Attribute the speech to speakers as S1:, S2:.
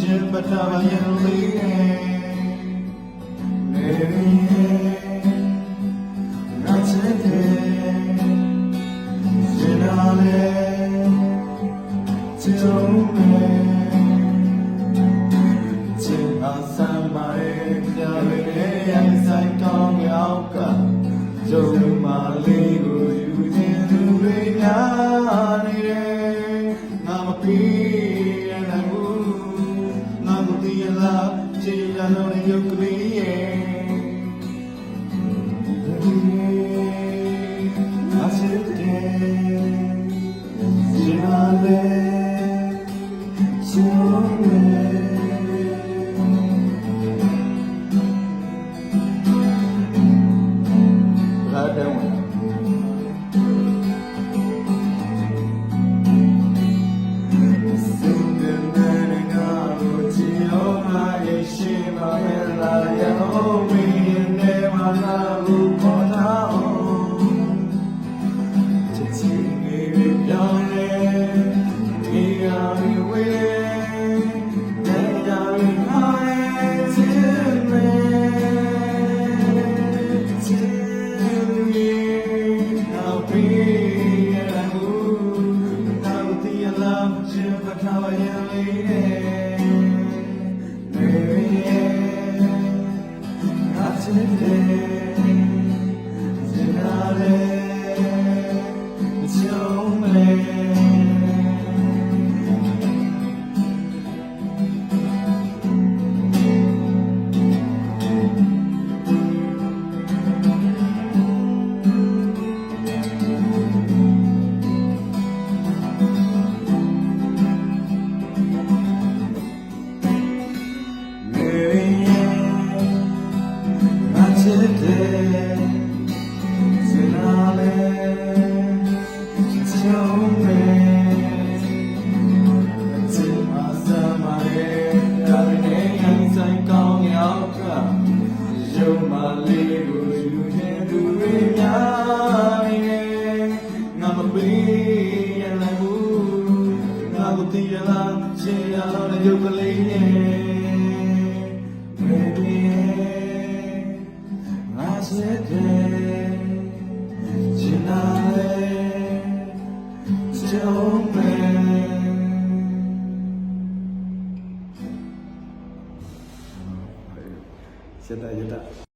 S1: ရှင်ပထမယံလေးနေငါချစ်တယ်ရှင်နာလေချစ်လို့ချစ်အားစမ်းပါရဲ့ကြာရဲ့ရိုင်းဆိုင်ကောင်းရောက်ကကျုံမလေးကိုယူခြင်းသူတွေများနေတယ်ငါမပြီးရနိုင်ဘူးငါမသိရလားချစ်ရလို့ရုပ်ကလေးရဲ့ငါချစ်တယ်ရှင်နာလေချစ်လို့ရုပ်ကလေးနဲ့မေးငါစက်တယ်ချင်လာလေချုံးမယ်ရတာ